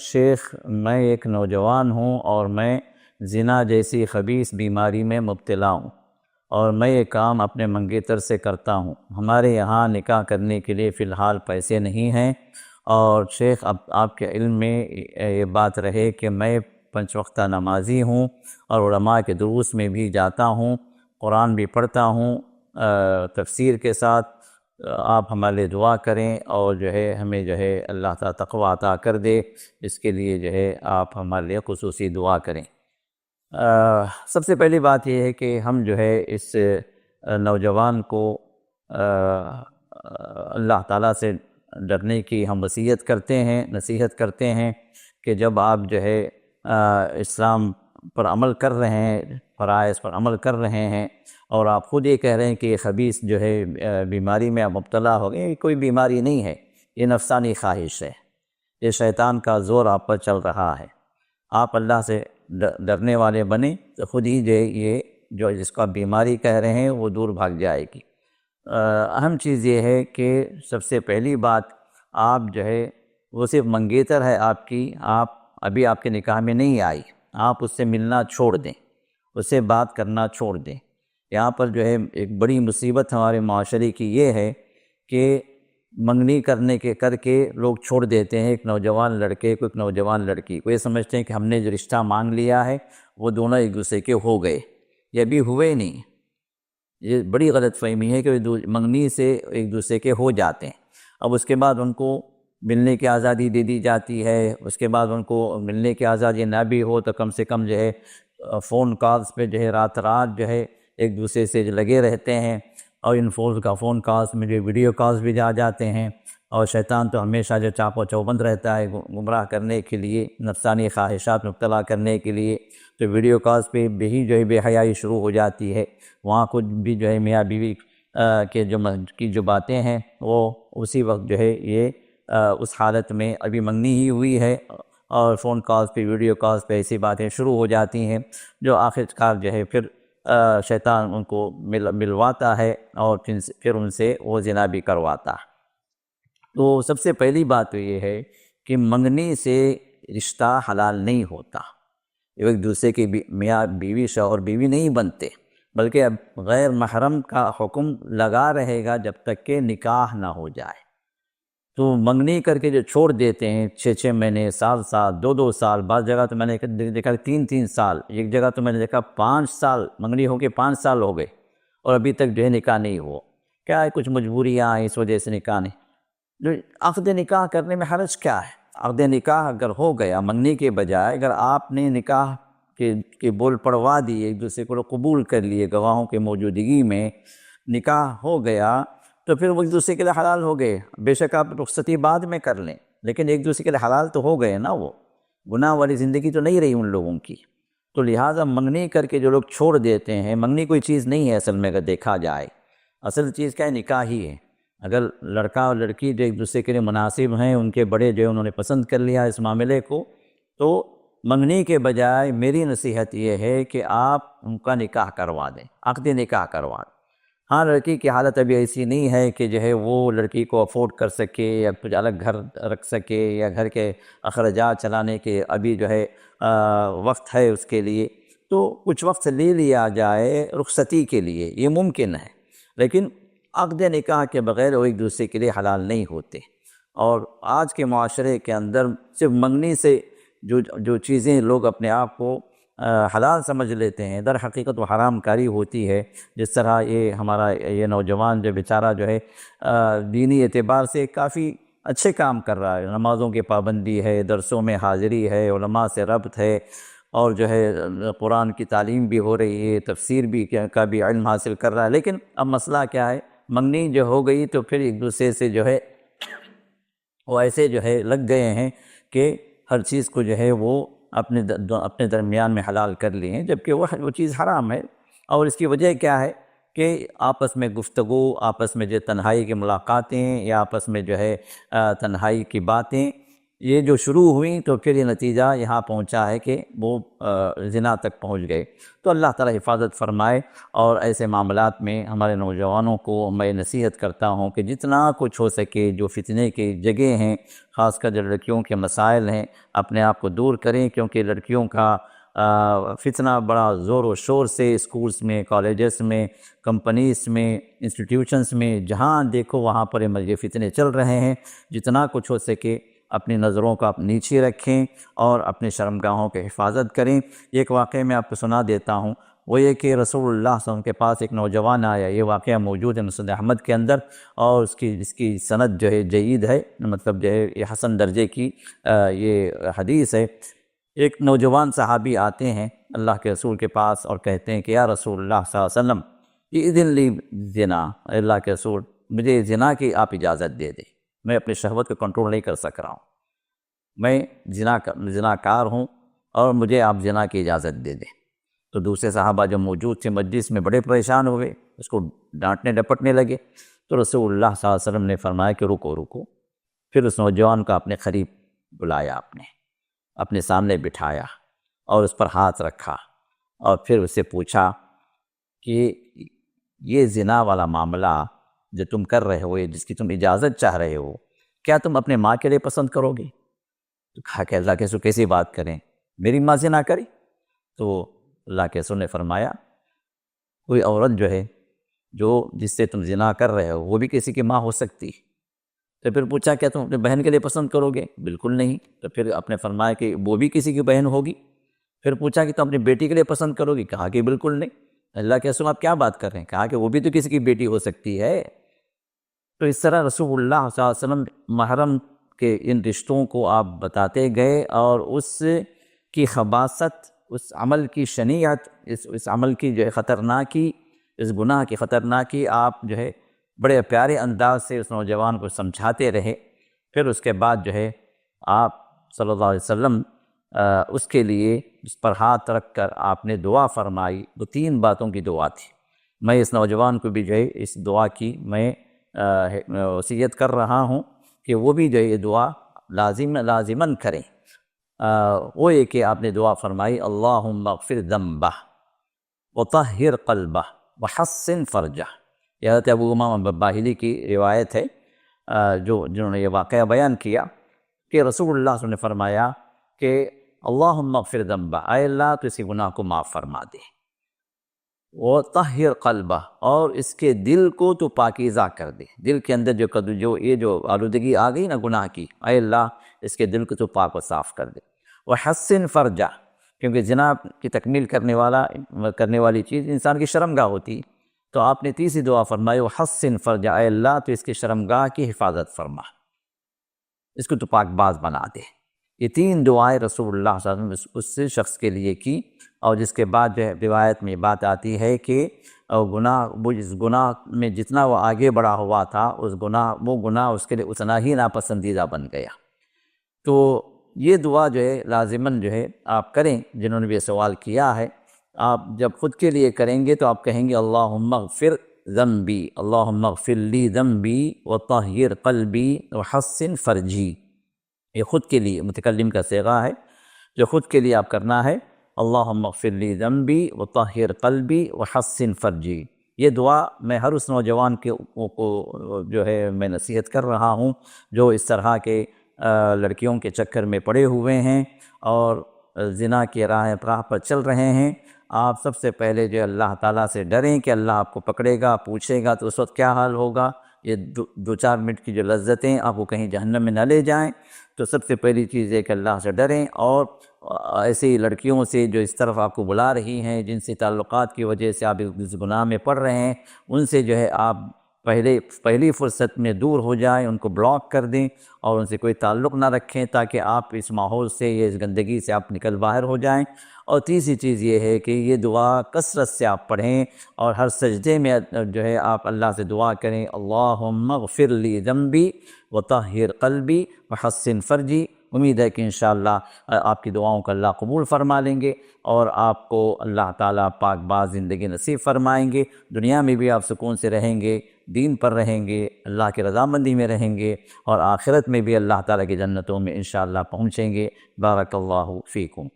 شیخ میں ایک نوجوان ہوں اور میں زنا جیسی خبیث بیماری میں مبتلا ہوں اور میں یہ کام اپنے منگیتر سے کرتا ہوں۔ ہمارے یہاں نکاح کرنے کے لیے فی الحال پیسے نہیں ہیں، اور شیخ اب آپ کے علم میں یہ بات رہے کہ میں 5 وقتہ نمازی ہوں اور علماء کے دروس میں بھی جاتا ہوں، قرآن بھی پڑھتا ہوں تفسیر کے ساتھ۔ آپ ہمارے لیے دعا کریں اور جو ہے ہمیں جو ہے اللہ تعالیٰ تقوی عطا کر دے، اس کے لیے جو ہے آپ ہمارے لیے خصوصی دعا کریں۔ سب سے پہلی بات یہ ہے کہ ہم جو ہے اس نوجوان کو اللہ تعالیٰ سے ڈرنے کی ہم وصیت کرتے ہیں، نصیحت کرتے ہیں کہ جب آپ جو ہے اسلام پر عمل کر رہے ہیں، فرائض پر عمل کر رہے ہیں، اور آپ خود یہ کہہ رہے ہیں کہ یہ خبیث جو ہے بیماری میں آپ مبتلا ہو گئے، یہ کوئی بیماری نہیں ہے، یہ نفسانی خواہش ہے، یہ شیطان کا زور آپ پر چل رہا ہے۔ آپ اللہ سے ڈرنے والے بنیں تو خود ہی جو یہ جو جس کو آپ بیماری کہہ رہے ہیں وہ دور بھاگ جائے گی۔ اہم چیز یہ ہے کہ سب سے پہلی بات، آپ جو ہے وہ صرف منگیتر ہے آپ کی، ابھی آپ کے نکاح میں نہیں آئی، آپ اس سے ملنا چھوڑ دیں، اس سے بات کرنا چھوڑ دیں۔ یہاں پر جو ہے ایک بڑی مصیبت ہمارے معاشرے کی یہ ہے کہ منگنی کرنے کے کر کے لوگ چھوڑ دیتے ہیں، ایک نوجوان لڑکے کو ایک نوجوان لڑکی کو، یہ سمجھتے ہیں کہ ہم نے جو رشتہ مانگ لیا ہے وہ دونوں ایک دوسرے کے ہو گئے، یہ ابھی ہوئے نہیں۔ یہ بڑی غلط فہمی ہے کہ منگنی سے ایک دوسرے کے ہو جاتے ہیں، اب اس کے بعد ان کو ملنے کی آزادی دے دی جاتی ہے، اس کے بعد ان کو ملنے کی آزادی نہ بھی ہو تو کم سے کم جو ہے فون کالز پہ جو ہے رات جو ہے ایک دوسرے سے لگے رہتے ہیں، اور ان فون کالز میں جو ویڈیو کالز بھی آ جاتے ہیں، اور شیطان تو ہمیشہ جو چاق و چوبند رہتا ہے گمراہ کرنے کے لیے، نفسانی خواہشات مبتلا کرنے کے لیے، تو ویڈیو کالز پہ بھی جو ہے بے حیائی شروع ہو جاتی ہے، وہاں کچھ بھی جو ہے میاں بیوی کی جو باتیں ہیں وہ اسی وقت جو ہے یہ اس حالت میں ابھی منگنی ہی ہوئی ہے، اور فون کالز پہ ویڈیو کالز پہ ایسی باتیں شروع ہو جاتی ہیں جو آخرکار جو ہے پھر شیطان ان کو ملواتا ہے اور پھر ان سے وہ زنا بھی کرواتا ہے۔ تو سب سے پہلی بات تو یہ ہے کہ منگنی سے رشتہ حلال نہیں ہوتا، ایک دوسرے کی میاں بیوی شوہر بیوی نہیں بنتے، بلکہ اب غیر محرم کا حکم لگا رہے گا جب تک کہ نکاح نہ ہو جائے۔ تو منگنی کر کے جو چھوڑ دیتے ہیں 6 مہینے، سال 2 سال، بعض جگہ تو میں نے دیکھا 3 سال، ایک جگہ تو میں نے دیکھا 5 سال منگنی ہو کے 5 سال ہو گئے اور ابھی تک جو ہے نکاح نہیں ہوا۔ کیا ہے؟ کچھ مجبوریاں آئیں، اس وجہ سے نکاح نہیں۔ جو عقد نکاح کرنے میں حرج کیا ہے؟ عقد نکاح اگر ہو گیا منگنی کے بجائے، اگر آپ نے نکاح کے بول پڑوا دیے، ایک دوسرے کو قبول کر لیے، گواہوں کی موجودگی میں نکاح ہو گیا، تو پھر وہ ایک دوسرے کے لیے حلال ہو گئے۔ بے شک آپ رخصتی بعد میں کر لیں، لیکن ایک دوسرے کے لیے حلال تو ہو گئے نا، وہ گناہ والی زندگی تو نہیں رہی ان لوگوں کی۔ تو لہٰذا منگنی کر کے جو لوگ چھوڑ دیتے ہیں، منگنی کوئی چیز نہیں ہے اصل میں، اگر دیکھا جائے اصل چیز کیا ہے؟ نکاح ہی ہے۔ اگر لڑکا اور لڑکی جو ایک دوسرے کے لیے مناسب ہیں، ان کے بڑے جو انہوں نے پسند کر لیا اس معاملے کو، تو منگنی کے بجائے میری نصیحت یہ ہے کہ آپ ان کا نکاح کروا دیں، عقد نکاح کروا دیں۔ ہاں، لڑکی کی حالت ابھی ایسی نہیں ہے کہ جو ہے وہ لڑکی کو افورڈ کر سکے یا کچھ الگ گھر رکھ سکے یا گھر کے اخراجات چلانے کے ابھی جو ہے وقت ہے اس کے لیے، تو کچھ وقت لے لیا جائے رخصتی کے لیے، یہ ممکن ہے، لیکن عقد نکاح کے بغیر وہ ایک دوسرے کے لیے حلال نہیں ہوتے۔ اور آج کے معاشرے کے اندر صرف منگنی سے جو چیزیں لوگ اپنے آپ کو حلال سمجھ لیتے ہیں، در حقیقت وہ حرام کاری ہوتی ہے۔ جس طرح ہمارا یہ نوجوان جو بیچارہ جو ہے دینی اعتبار سے کافی اچھے کام کر رہا ہے، نمازوں کی پابندی ہے، درسوں میں حاضری ہے، علماء سے ربط ہے، اور جو ہے قرآن کی تعلیم بھی ہو رہی ہے، تفسیر بھی کا بھی علم حاصل کر رہا ہے، لیکن اب مسئلہ کیا ہے؟ منگنی جو ہو گئی تو پھر ایک دوسرے سے جو ہے وہ ایسے جو ہے لگ گئے ہیں کہ ہر چیز کو جو ہے وہ اپنے درمیان میں حلال کر لیے ہیں، جبکہ وہ چیز حرام ہے۔ اور اس کی وجہ کیا ہے کہ آپس میں گفتگو، آپس میں جو تنہائی کی ملاقاتیں یا آپس میں جو ہے تنہائی کی باتیں، یہ جو شروع ہوئیں تو پھر یہ نتیجہ یہاں پہنچا ہے کہ وہ زنا تک پہنچ گئے۔ تو اللہ تعالیٰ حفاظت فرمائے، اور ایسے معاملات میں ہمارے نوجوانوں کو میں نصیحت کرتا ہوں کہ جتنا کچھ ہو سکے جو فتنے کی جگہ ہیں، خاص کر جو لڑکیوں کے مسائل ہیں، اپنے آپ کو دور کریں، کیونکہ لڑکیوں کا فتنہ بڑا زور و شور سے اسکولز میں، کالجز میں، کمپنیز میں، انسٹیٹیوشنز میں، جہاں دیکھو وہاں پر یہ فتنے چل رہے ہیں۔ جتنا کچھ ہو سکے اپنی نظروں کو آپ نیچے رکھیں اور اپنے شرمگاہوں کی حفاظت کریں۔ ایک واقعہ میں آپ کو سنا دیتا ہوں، وہ یہ کہ رسول اللہ صلی اللہ علیہ وسلم کے پاس ایک نوجوان آیا، یہ واقعہ موجود ہے مسند احمد کے اندر، اور اس کی سند جو ہے جید ہے، مطلب جو ہے یہ حسن درجے کی یہ حدیث ہے۔ ایک نوجوان صحابی آتے ہیں اللہ کے رسول کے پاس اور کہتے ہیں کہ یا رسول اللہ صلی اللہ علیہ وسلم اذن لی زنا، اللہ کے رسول مجھے زنا کی آپ اجازت دے دیں، میں اپنی شہوت کو کنٹرول نہیں کر سک رہا ہوں، میں زنا کار ہوں اور مجھے آپ زنا کی اجازت دے دیں۔ تو دوسرے صحابہ جو موجود تھے مجلس میں بڑے پریشان ہوئے، اس کو ڈانٹنے ڈپٹنے لگے۔ تو رسول اللہ صلی اللہ علیہ وسلم نے فرمایا کہ رکو۔ پھر اس نوجوان کو اپنے قریب بلایا، اپنے سامنے بٹھایا اور اس پر ہاتھ رکھا، اور پھر اس سے پوچھا کہ یہ زنا والا معاملہ جو تم کر رہے ہو، جس کی تم اجازت چاہ رہے ہو، کیا تم اپنے ماں کے لیے پسند کرو گے؟ تو کہا کہ اللہ کے رسول کیسی بات کریں، میری ماں زنا کری؟ تو اللہ کے رسول نے فرمایا کوئی عورت جو ہے جس سے تم زنا کر رہے ہو وہ بھی کسی کی ماں ہو سکتی۔ تو پھر پوچھا کیا تم اپنے بہن کے لیے پسند کرو گے؟ بالکل نہیں۔ تو پھر آپ نے فرمایا کہ وہ بھی کسی کی بہن ہوگی۔ پھر پوچھا کہ تم اپنی بیٹی کے لیے پسند کرو گی؟ کہا کہ بالکل نہیں۔ اللہ کے رسول آپ کیا بات کر رہے ہیں؟ کہا کہ وہ بھی تو کسی کی بیٹی ہو سکتی ہے۔ تو اس طرح رسول اللہ صلی اللہ علیہ وسلم محرم کے ان رشتوں کو آپ بتاتے گئے، اور اس کی خباثت، اس عمل کی شنیعت، اس عمل کی جو ہے خطرناکی، اس گناہ کی خطرناکی آپ جو ہے بڑے پیارے انداز سے اس نوجوان کو سمجھاتے رہے۔ پھر اس کے بعد جو ہے آپ صلی اللہ علیہ وسلم اس کے لیے اس پر ہاتھ رکھ کر آپ نے دعا فرمائی۔ وہ 3 باتوں کی دعا تھی۔ میں اس نوجوان کو بھی جو ہے اس دعا کی میں وصیت کر رہا ہوں کہ وہ بھی جو ہے یہ دعا لازماً کریں۔ وہ یہ کہ آپ نے دعا فرمائی اللہم اغفر ذنبہ وطہر قلبہ وحسن فرجہ۔ یہ حضرت ابو امامہ باہلی کی روایت ہے، جنہوں نے یہ واقعہ بیان کیا کہ رسول اللہ صلی اللہ علیہ وسلم نے فرمایا کہ اللہم اغفر ذنبہ، اے اللہ تو اس کے گناہ کو معاف فرما دے، وطہر قلبہ، اور اس کے دل کو تو پاکیزہ کر دے، دل کے اندر جو آلودگی آ گئی نا گناہ کی، اے اللہ اس کے دل کو تو پاک و صاف کر دے۔ وحسن فرجہ، کیونکہ زنا کی تکمیل کرنے والی چیز انسان کی شرمگاہ ہوتی، تو آپ نے تیسری دعا فرمائی وحسن فرجہ، اے اللہ تو اس کی شرمگاہ کی حفاظت فرما، اس کو تو پاک باز بنا دے۔ یہ 3 دعائیں رسول اللہ صلی اللہ علیہ وسلم اس شخص کے لیے کی، اور جس کے بعد جو ہے روایت میں بات آتی ہے کہ اس گناہ میں جتنا وہ آگے بڑھا ہوا تھا وہ گناہ اس کے لیے اتنا ہی ناپسندیدہ بن گیا۔ تو یہ دعا جو ہے لازماً جو ہے آپ کریں۔ جنہوں نے بھی یہ سوال کیا ہے، آپ جب خود کے لیے کریں گے تو آپ کہیں گے اللہم اغفر ذنبی، اللہم اغفر لی ذنبی وطہر قلبی وحسن فرجی۔ یہ خود کے لیے متکلم کا صیغہ ہے، جو خود کے لیے آپ کرنا ہے، اللہم اغفر لی ذنبی وطہر قلبی وحسن فرجی۔ یہ دعا میں ہر اس نوجوان کو جو ہے میں نصیحت کر رہا ہوں جو اس طرح کے لڑکیوں کے چکر میں پڑے ہوئے ہیں اور زنا کی راہ پر چل رہے ہیں۔ آپ سب سے پہلے جو اللہ تعالیٰ سے ڈریں کہ اللہ آپ کو پکڑے گا، پوچھے گا، تو اس وقت کیا حال ہوگا۔ یہ 2-4 منٹ کی جو لذتیں آپ کو کہیں جہنم میں نہ لے جائیں۔ تو سب سے پہلی چیز ہے کہ اللہ سے ڈریں، اور ایسی لڑکیوں سے جو اس طرف آپ کو بلا رہی ہیں، جن سے تعلقات کی وجہ سے آپ اس گناہ میں پڑ رہے ہیں، ان سے جو ہے آپ پہلی فرصت میں دور ہو جائیں، ان کو بلاک کر دیں اور ان سے کوئی تعلق نہ رکھیں، تاکہ آپ اس ماحول سے، اس گندگی سے آپ نکل باہر ہو جائیں۔ اور تیسری چیز یہ ہے کہ یہ دعا کثرت سے آپ پڑھیں، اور ہر سجدے میں جو ہے آپ اللہ سے دعا کریں اللہم اغفر لی ذنبی وطہر قلبی وحسن فرجی امید ہے کہ انشاءاللہ آپ کی دعاؤں کا اللہ قبول فرما لیں گے اور آپ کو اللہ تعالیٰ پاک باز زندگی نصیب فرمائیں گے، دنیا میں بھی آپ سکون سے رہیں گے، دین پر رہیں گے، اللہ کی رضامندی میں رہیں گے، اور آخرت میں بھی اللہ تعالیٰ کی جنتوں میں انشاءاللہ پہنچیں گے۔ بارک اللہ فیکم۔